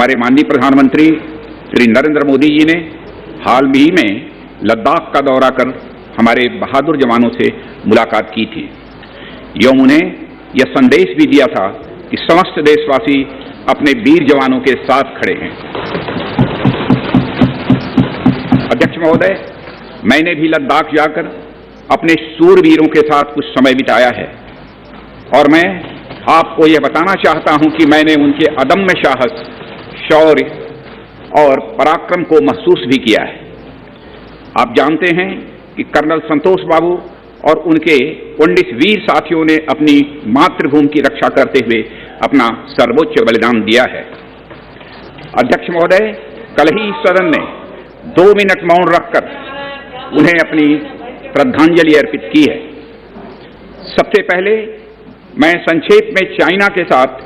हमारे माननीय प्रधानमंत्री श्री नरेंद्र मोदी जी ने हाल ही में लद्दाख का दौरा कर हमारे बहादुर जवानों से मुलाकात की थी एवं उन्हें यह संदेश भी दिया था कि समस्त देशवासी अपने वीर जवानों के साथ खड़े हैं। अध्यक्ष महोदय, मैंने भी लद्दाख जाकर अपने सूरवीरों के साथ कुछ समय बिताया है और मैं आपको यह बताना चाहता हूं कि मैंने उनके अदम्य साहस, शौर्य और पराक्रम को महसूस भी किया है। आप जानते हैं कि कर्नल संतोष बाबू और उनके 19 वीर साथियों ने अपनी मातृभूमि की रक्षा करते हुए अपना सर्वोच्च बलिदान दिया है। अध्यक्ष महोदय, कल ही सदन ने 2 मिनट मौन रखकर उन्हें अपनी श्रद्धांजलि अर्पित की है। सबसे पहले मैं संक्षेप में चाइना के साथ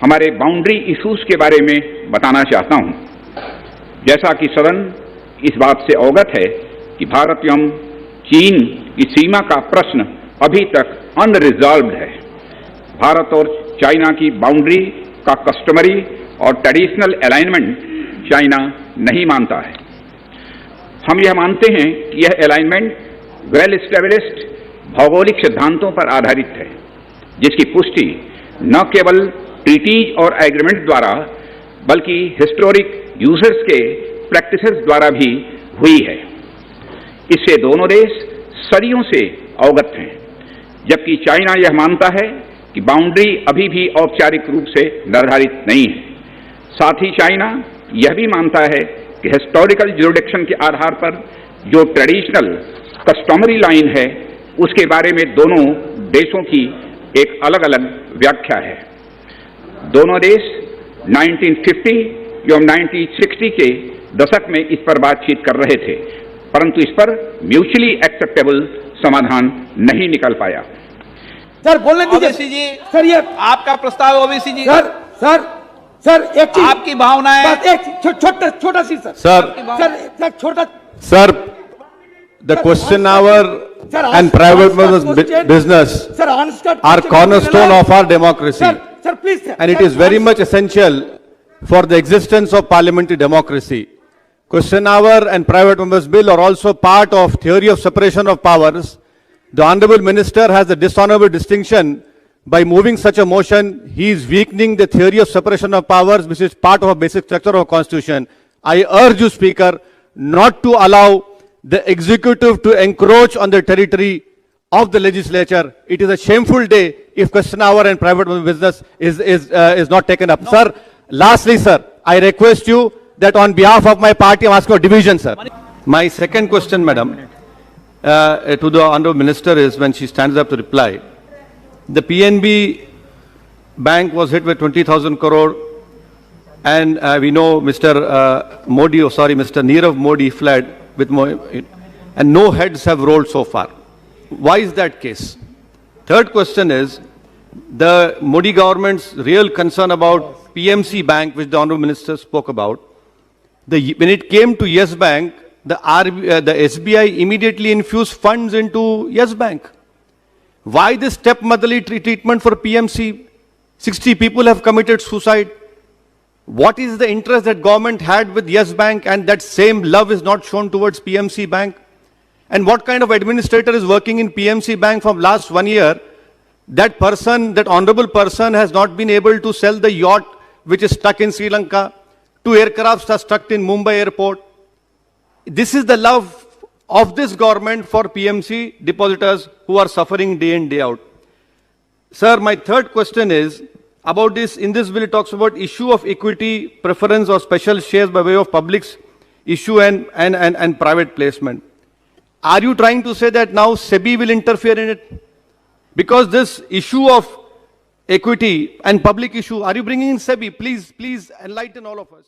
हमारे बाउंड्री इश्यूज के बारे में बताना चाहता हूं। जैसा कि सदन इस बात से अवगत है कि भारत एवं चीन की सीमा का प्रश्न अभी तक अनरिजॉल्व्ड है। भारत और चाइना की बाउंड्री का कस्टमरी और ट्रेडिशनल अलाइनमेंट चाइना नहीं मानता है। हम यह मानते हैं कि यह अलाइनमेंट वेल एस्टेब्लिश्ड भौगोलिक सिद्धांतों पर आधारित है, जिसकी पुष्टि न केवल ट्रीटीज और एग्रीमेंट द्वारा बल्कि हिस्टोरिक यूजर्स के प्रैक्टिसेस द्वारा भी हुई है। इससे दोनों देश सदियों से अवगत हैं, जबकि चाइना यह मानता है कि बाउंड्री अभी भी औपचारिक रूप से निर्धारित नहीं है। साथ ही चाइना यह भी मानता है कि हिस्टोरिकल ज्यूरिडिक्शन के आधार पर जो ट्रेडिशनल कस्टमरी लाइन है, उसके बारे में दोनों देशों की एक अलग अलग व्याख्या है। दोनों देश 1950 एवं 1960 के दशक में इस पर बातचीत कर रहे थे, परंतु इस पर म्यूचुअली एक्सेप्टेबल समाधान नहीं निकल पाया। सर बोलने दीजिए। ओवैसी जी, सर ये आपका प्रस्ताव। ओवैसी जी, सर एक चीज, आपकी भावनाएं, एक छोटा सी सर छोटा Sir, the question hour and private business are cornerstone of our democracy. Sir, please. And it is very much essential for the existence of parliamentary democracy. Question hour and private members bill are also part of theory of separation of powers. The Honorable Minister has the dishonorable distinction by moving such a motion. He is weakening the theory of separation of powers, which is part of a basic structure of a constitution. I urge you, Speaker, not to allow the executive to encroach on the territory of the legislature. It is a shameful day if question hour and private business is not taken up. Sir, lastly, sir, I request you that on behalf of my party, I am asking for division, sir. My second question, madam, to the Honorable Minister is, when she stands up to reply, the PNB bank was hit with 20,000 crore, and we know Mr. Mr. Nirav Modi fled with and no heads have rolled so far. Why is that case? Third question is, the Modi government's real concern about PMC Bank, which the Honorable Minister spoke about, when it came to Yes Bank, the SBI immediately infused funds into Yes Bank. Why this stepmotherly treatment for PMC? 60 people have committed suicide. What is the interest that government had with Yes Bank, and that same love is not shown towards PMC Bank? And what kind of administrator is working in PMC Bank from last 1 year? That person, that honorable person, has not been able to sell the yacht which is stuck in Sri Lanka. 2 aircrafts are stuck in Mumbai airport. This is the love of this government for PMC depositors who are suffering day in, day out. Sir, my third question is about this. In this bill, it talks about issue of equity, preference or special shares by way of public's issue and private placement. Are you trying to say that now SEBI will interfere in it? Because this issue of equity and public issue, are you bringing in SEBI? Please enlighten all of us.